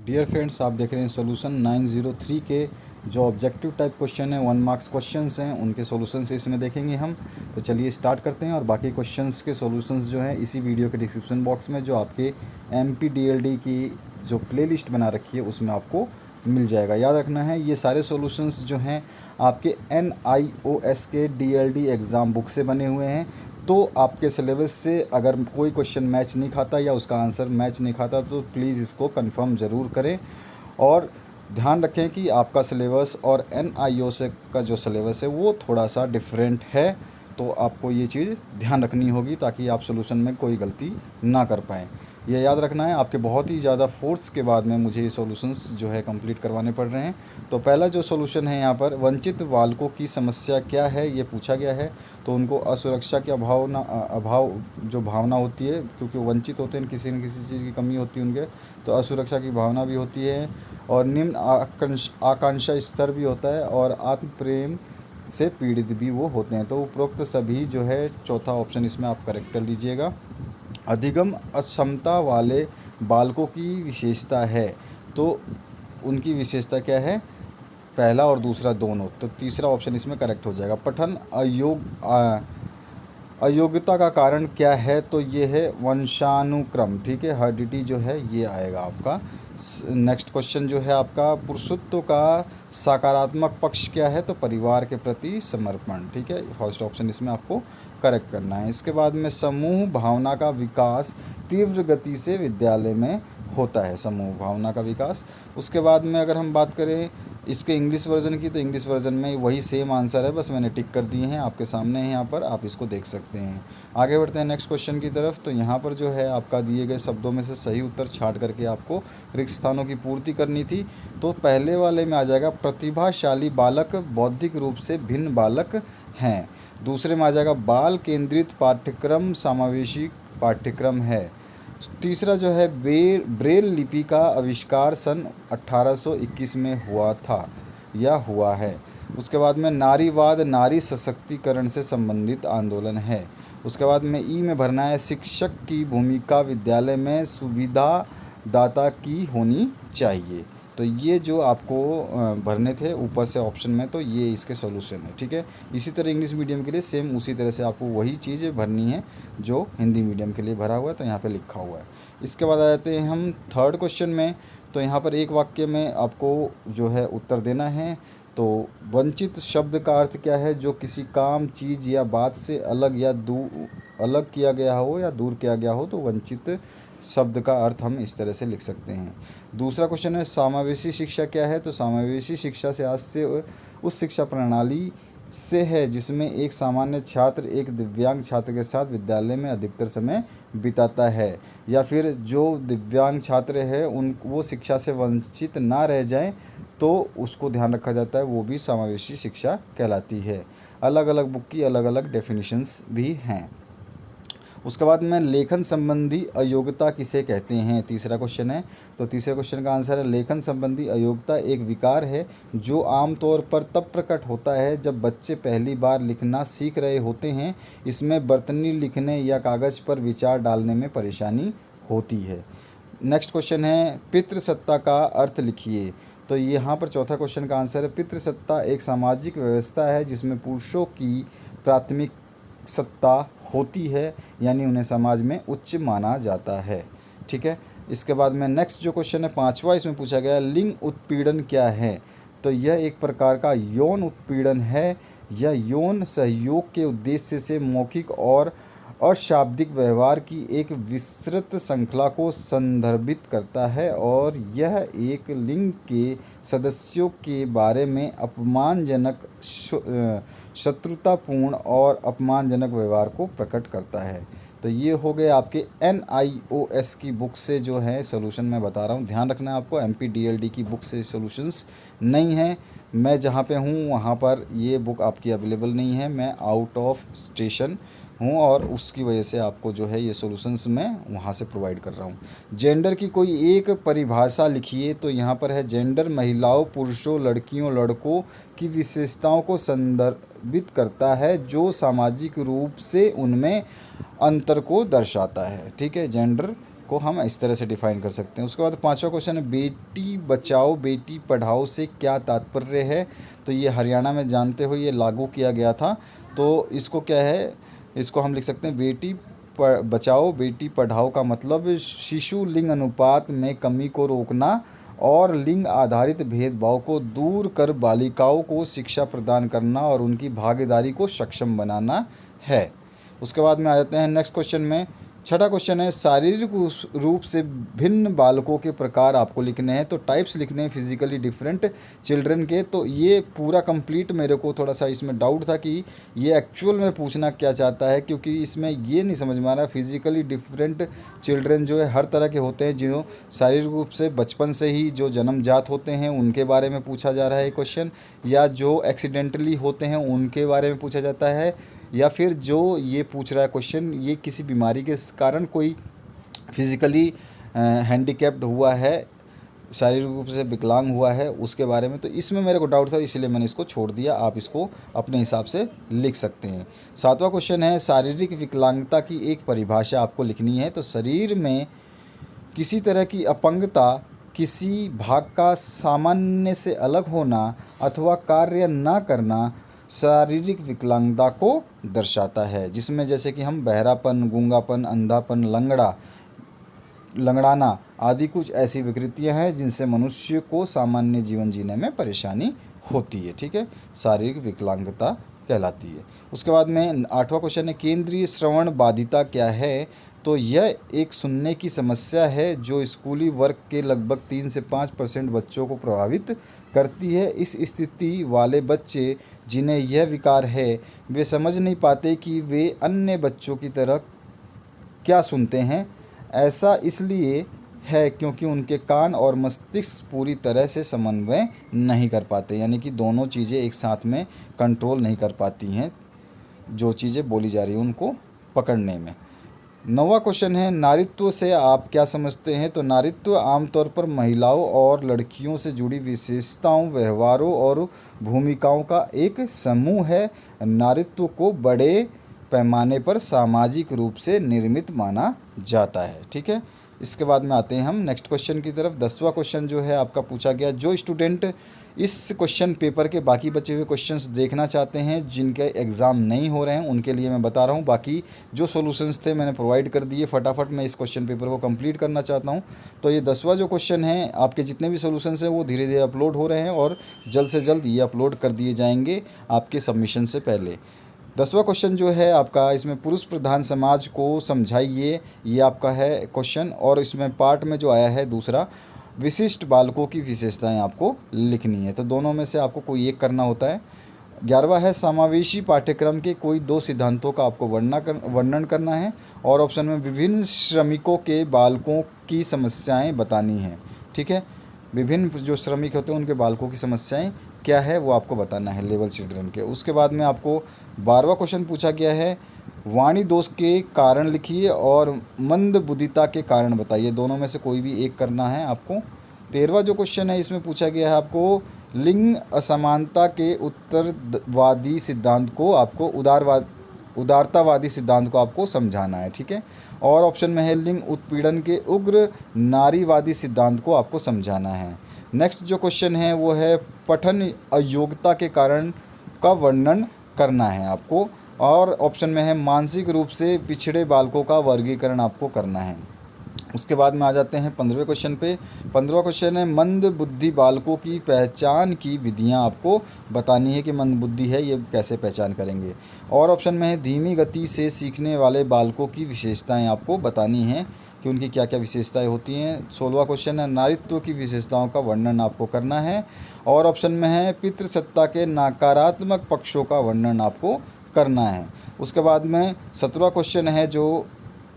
Dear friends, आप देख रहे हैं सोल्यूशन 903 के जो ऑब्जेक्टिव टाइप क्वेश्चन है 1 मार्क्स क्वेश्चंस हैं उनके सॉल्यूशंस इसमें देखेंगे हम। तो चलिए स्टार्ट करते हैं और बाकी क्वेश्चंस के सॉल्यूशंस जो हैं इसी वीडियो के डिस्क्रिप्शन बॉक्स में जो आपके MPDLD की जो प्लेलिस्ट बना रखी है उसमें आपको मिल जाएगा। याद रखना है ये सारे सॉल्यूशंस जो हैं आपके NIOS के DLD एग्ज़ाम बुक से बने हुए हैं। तो आपके सिलेबस से अगर कोई क्वेश्चन मैच नहीं खाता या उसका आंसर मैच नहीं खाता तो प्लीज़ इसको कंफर्म ज़रूर करें और ध्यान रखें कि आपका सिलेबस और NIOS का जो सिलेबस है वो थोड़ा सा डिफरेंट है। तो आपको ये चीज़ ध्यान रखनी होगी ताकि आप सोल्यूशन में कोई गलती ना कर पाएँ। ये याद रखना है, आपके बहुत ही ज़्यादा फोर्स के बाद में मुझे ये सॉल्यूशंस जो है कंप्लीट करवाने पड़ रहे हैं। तो पहला जो सॉल्यूशन है यहाँ पर, वंचित बालकों की समस्या क्या है ये पूछा गया है। तो उनको असुरक्षा की अभाव जो भावना होती है, क्योंकि वो वंचित होते हैं, किसी न किसी चीज़ की कमी होती है उनके, तो असुरक्षा की भावना भी होती है और निम्न आकांक्षा स्तर भी होता है और आत्म प्रेम से पीड़ित भी वो होते हैं। तो उपरोक्त सभी जो है चौथा ऑप्शन इसमें आप करेक्ट कर लीजिएगा। अधिगम अक्षमता वाले बालकों की विशेषता है, तो उनकी विशेषता क्या है, पहला और दूसरा दोनों, तो तीसरा ऑप्शन इसमें करेक्ट हो जाएगा। पठन अयोग्यता का कारण क्या है, तो ये है वंशानुक्रम, ठीक है, हेरिडिटी जो है ये आएगा आपका। नेक्स्ट क्वेश्चन जो है आपका, पुरुषत्व का सकारात्मक पक्ष क्या है, तो परिवार के प्रति समर्पण, ठीक है, फर्स्ट ऑप्शन इसमें आपको करेक्ट करना है। इसके बाद में समूह भावना का विकास तीव्र गति से विद्यालय में होता है, समूह भावना का विकास। उसके बाद में अगर हम बात करें इसके इंग्लिश वर्जन की, तो इंग्लिश वर्जन में वही सेम आंसर है, बस मैंने टिक कर दिए हैं, आपके सामने है यहाँ पर, आप इसको देख सकते हैं। आगे बढ़ते हैं नेक्स्ट क्वेश्चन की तरफ। तो यहाँ पर जो है आपका दिए गए शब्दों में से सही उत्तर छांट करके आपको रिक्त स्थानों की पूर्ति करनी थी। तो पहले वाले में आ जाएगा प्रतिभाशाली बालक ब्रौद्धिक रूप से भिन्न बालक हैं। दूसरे में आ जाएगा बाल केंद्रित पाठ्यक्रम समावेशी पाठ्यक्रम है। तीसरा जो है ब्रेल लिपि का आविष्कार सन 1821 में हुआ था या हुआ है। उसके बाद में नारीवाद नारी सशक्तिकरण से संबंधित आंदोलन है। उसके बाद में ई में भरना है, शिक्षक की भूमिका विद्यालय में सुविधादाता की होनी चाहिए। तो ये जो आपको भरने थे ऊपर से ऑप्शन में, तो ये इसके सॉल्यूशन है, ठीक है। इसी तरह इंग्लिश मीडियम के लिए सेम उसी तरह से आपको वही चीज़ भरनी है जो हिंदी मीडियम के लिए भरा हुआ है, तो यहाँ पे लिखा हुआ है। इसके बाद आ जाते हैं हम थर्ड क्वेश्चन में। तो यहाँ पर एक वाक्य में आपको जो है उत्तर देना है। तो वंचित शब्द का अर्थ क्या है, जो किसी काम चीज़ या बात से अलग या अलग किया गया हो या दूर किया गया हो, तो वंचित शब्द का अर्थ हम इस तरह से लिख सकते हैं। दूसरा क्वेश्चन है समावेशी शिक्षा क्या है, तो समावेशी शिक्षा से आज से उस शिक्षा प्रणाली से है जिसमें एक सामान्य छात्र एक दिव्यांग छात्र के साथ विद्यालय में अधिकतर समय बिताता है, या फिर जो दिव्यांग छात्र है वो शिक्षा से वंचित ना रह जाएं, तो उसको ध्यान रखा जाता है, वो भी समावेशी शिक्षा कहलाती है। अलग अलग बुक की अलग अलग डेफिनेशंस भी हैं। उसके बाद में लेखन संबंधी अयोग्यता किसे कहते हैं, तीसरा क्वेश्चन है। तो तीसरे क्वेश्चन का आंसर है, लेखन संबंधी अयोग्यता एक विकार है जो आमतौर पर तब प्रकट होता है जब बच्चे पहली बार लिखना सीख रहे होते हैं। इसमें बर्तनी लिखने या कागज़ पर विचार डालने में परेशानी होती है। नेक्स्ट क्वेश्चन है, पितृसत्ता का अर्थ लिखिए। तो यहाँ पर चौथा क्वेश्चन का आंसर है, पितृसत्ता एक सामाजिक व्यवस्था है जिसमें पुरुषों की प्राथमिक सत्ता होती है, यानी उन्हें समाज में उच्च माना जाता है, ठीक है। इसके बाद में नेक्स्ट जो क्वेश्चन है पांचवा, इसमें पूछा गया लिंग उत्पीड़न क्या है। तो यह एक प्रकार का यौन उत्पीड़न है। यह यौन सहयोग के उद्देश्य से मौखिक और अशाब्दिक व्यवहार की एक विस्तृत श्रृंखला को संदर्भित करता है और यह एक लिंग के सदस्यों के बारे में अपमानजनक, शत्रुतापूर्ण और अपमानजनक व्यवहार को प्रकट करता है। तो ये हो गए आपके NIOS की बुक से जो है सॉल्यूशन मैं बता रहा हूँ। ध्यान रखना है आपको, MPDLD की बुक से सॉल्यूशंस नहीं हैं। मैं जहाँ पे हूँ वहाँ पर ये बुक आपकी अवेलेबल नहीं है, मैं आउट ऑफ स्टेशन हूँ और उसकी वजह से आपको जो है ये सॉल्यूशंस मैं वहाँ से प्रोवाइड कर रहा हूँ। जेंडर की कोई एक परिभाषा लिखिए। तो यहाँ पर है, जेंडर महिलाओं पुरुषों लड़कियों लड़कों की विशेषताओं को संदर्भित करता है जो सामाजिक रूप से उनमें अंतर को दर्शाता है, ठीक है। जेंडर को हम इस तरह से डिफाइन कर सकते हैं। उसके बाद पांचवा क्वेश्चन है बेटी बचाओ बेटी पढ़ाओ से क्या तात्पर्य है। तो ये हरियाणा में जानते हो ये लागू किया गया था। तो इसको क्या है, इसको हम लिख सकते हैं बेटी बचाओ बेटी पढ़ाओ का मतलब शिशु लिंग अनुपात में कमी को रोकना और लिंग आधारित भेदभाव को दूर कर बालिकाओं को शिक्षा प्रदान करना और उनकी भागीदारी को सक्षम बनाना है। उसके बाद में आ जाते हैं नेक्स्ट क्वेश्चन में। छठा क्वेश्चन है शारीरिक रूप से भिन्न बालकों के प्रकार आपको लिखने हैं। तो टाइप्स लिखने हैं फिजिकली डिफरेंट चिल्ड्रन के। तो ये पूरा कंप्लीट मेरे को थोड़ा सा इसमें डाउट था कि ये एक्चुअल में पूछना क्या चाहता है, क्योंकि इसमें ये नहीं समझ में आ रहा। फिजिकली डिफरेंट चिल्ड्रन जो है हर तरह के होते हैं, जिन्हों शारीरिक रूप से बचपन से ही जो जन्मजात होते हैं उनके बारे में पूछा जा रहा है क्वेश्चन, या जो एक्सीडेंटली होते हैं उनके बारे में पूछा जाता है, या फिर जो ये पूछ रहा है क्वेश्चन ये किसी बीमारी के कारण कोई फिज़िकली हैंडीकैप्ड हुआ है, शारीरिक रूप से विकलांग हुआ है, उसके बारे में। तो इसमें मेरे को डाउट था इसलिए मैंने इसको छोड़ दिया। आप इसको अपने हिसाब से लिख सकते हैं। सातवां क्वेश्चन है शारीरिक विकलांगता की एक परिभाषा आपको लिखनी है। तो शरीर में किसी तरह की अपंगता, किसी भाग का सामान्य से अलग होना अथवा कार्य न करना शारीरिक विकलांगता को दर्शाता है, जिसमें जैसे कि हम बहरापन, गूंगापन, अंधापन, लंगड़ाना आदि कुछ ऐसी विकृतियां हैं जिनसे मनुष्य को सामान्य जीवन जीने में परेशानी होती है। ठीक है, शारीरिक विकलांगता कहलाती है। उसके बाद में आठवां क्वेश्चन है केंद्रीय श्रवण बाधिता क्या है। तो यह एक सुनने की समस्या है जो स्कूली वर्ग के लगभग 3 से 5% बच्चों को प्रभावित करती है। इस स्थिति वाले बच्चे जिन्हें यह विकार है वे समझ नहीं पाते कि वे अन्य बच्चों की तरह क्या सुनते हैं। ऐसा इसलिए है क्योंकि उनके कान और मस्तिष्क पूरी तरह से समन्वय नहीं कर पाते, यानी कि दोनों चीज़ें एक साथ में कंट्रोल नहीं कर पाती हैं, जो चीज़ें बोली जा रही हैं उनको पकड़ने में। नौवां क्वेश्चन है नारीत्व से आप क्या समझते हैं। तो नारीत्व आमतौर पर महिलाओं और लड़कियों से जुड़ी विशेषताओं, व्यवहारों और भूमिकाओं का एक समूह है। नारीत्व को बड़े पैमाने पर सामाजिक रूप से निर्मित माना जाता है। ठीक है, इसके बाद में आते हैं हम नेक्स्ट क्वेश्चन की तरफ। 10वां क्वेश्चन जो है आपका पूछा गया, जो स्टूडेंट इस क्वेश्चन पेपर के बाकी बचे हुए क्वेश्चंस देखना चाहते हैं, जिनके एग्ज़ाम नहीं हो रहे हैं, उनके लिए मैं बता रहा हूं। बाकी जो सॉल्यूशंस थे मैंने प्रोवाइड कर दिए। फटाफट मैं इस क्वेश्चन पेपर को कंप्लीट करना चाहता हूं। तो ये 10वां जो क्वेश्चन है, आपके जितने भी सॉल्यूशंस हैं वो धीरे धीरे अपलोड हो रहे हैं और जल्द से जल्द ये अपलोड कर दिए जाएंगे आपके सबमिशन से पहले। 10वां क्वेश्चन जो है आपका, इसमें पुरुष प्रधान समाज को समझाइए, ये आपका है क्वेश्चन। और इसमें पार्ट में जो आया है दूसरा, विशिष्ट बालकों की विशेषताएं आपको लिखनी है। तो दोनों में से आपको कोई एक करना होता है। 11वां है समावेशी पाठ्यक्रम के कोई 2 सिद्धांतों का आपको वर्णन करना है। और ऑप्शन में विभिन्न श्रमिकों के बालकों की समस्याएं बतानी है। ठीक है, विभिन्न जो श्रमिक होते हैं उनके बालकों की समस्याएं क्या है वो आपको बताना है, लेवल चिल्ड्रन के। उसके बाद में आपको 12वां क्वेश्चन पूछा गया है वाणी दोष के कारण लिखिए और मंद बुद्धिता के कारण बताइए। दोनों में से कोई भी एक करना है आपको। 13वां जो क्वेश्चन है इसमें पूछा गया है आपको लिंग असमानता के उत्तरवादी सिद्धांत को आपको उदारतावादी सिद्धांत को आपको समझाना है। ठीक है, और ऑप्शन में है लिंग उत्पीड़न के उग्र नारीवादी सिद्धांत को आपको समझाना है। नेक्स्ट जो क्वेश्चन है वो है पठन अयोग्यता के कारण का वर्णन करना है आपको। और ऑप्शन में है मानसिक रूप से पिछड़े बालकों का वर्गीकरण आपको करना है। उसके बाद में आ जाते हैं 15वें क्वेश्चन पे। 15वां क्वेश्चन है मंद बुद्धि बालकों की पहचान की विधियां आपको बतानी है कि मंद बुद्धि है ये कैसे पहचान करेंगे। और ऑप्शन में है धीमी गति से सीखने वाले बालकों की विशेषताएं आपको बतानी हैं कि उनकी क्या क्या विशेषताएं होती हैं। 16वां क्वेश्चन है नारीत्व की विशेषताओं का वर्णन आपको करना है। और ऑप्शन में है पितृसत्ता के नकारात्मक पक्षों का वर्णन आपको करना है। उसके बाद में 17वां क्वेश्चन है जो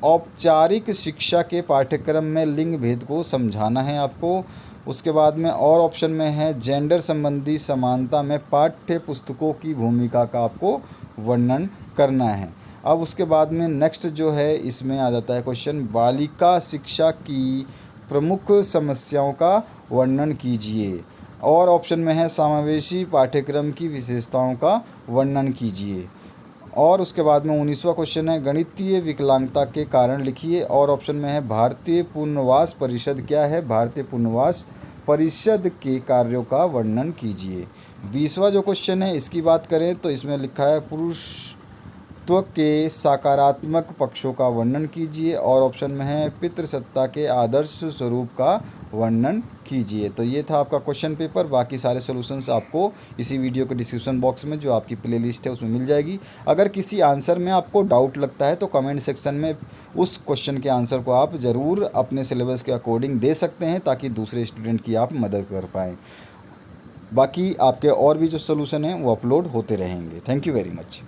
औपचारिक शिक्षा के पाठ्यक्रम में लिंग भेद को समझाना है आपको। उसके बाद में और ऑप्शन में है जेंडर संबंधी समानता में पाठ्य पुस्तकों की भूमिका का आपको वर्णन करना है। अब उसके बाद में नेक्स्ट जो है इसमें आ जाता है क्वेश्चन बालिका शिक्षा की प्रमुख समस्याओं का वर्णन कीजिए। और ऑप्शन में है समावेशी पाठ्यक्रम की विशेषताओं का वर्णन कीजिए। और उसके बाद में 19वां क्वेश्चन है, गणितीय विकलांगता के कारण लिखिए। और ऑप्शन में है भारतीय पुनर्वास परिषद क्या है, भारतीय पुनर्वास परिषद के कार्यों का वर्णन कीजिए। 20वां जो क्वेश्चन है इसकी बात करें तो इसमें लिखा है पुरुषत्व के सकारात्मक पक्षों का वर्णन कीजिए। और ऑप्शन में है पितृसत्ता के आदर्श स्वरूप का वर्णन कीजिए। तो ये था आपका क्वेश्चन पेपर। बाकी सारे सॉल्यूशंस आपको इसी वीडियो के डिस्क्रिप्शन बॉक्स में जो आपकी प्लेलिस्ट है उसमें मिल जाएगी। अगर किसी आंसर में आपको डाउट लगता है तो कमेंट सेक्शन में उस क्वेश्चन के आंसर को आप ज़रूर अपने सिलेबस के अकॉर्डिंग दे सकते हैं, ताकि दूसरे स्टूडेंट की आप मदद कर पाएँ। बाकी आपके और भी जो सोल्यूशन हैं वो अपलोड होते रहेंगे। Thank you very much.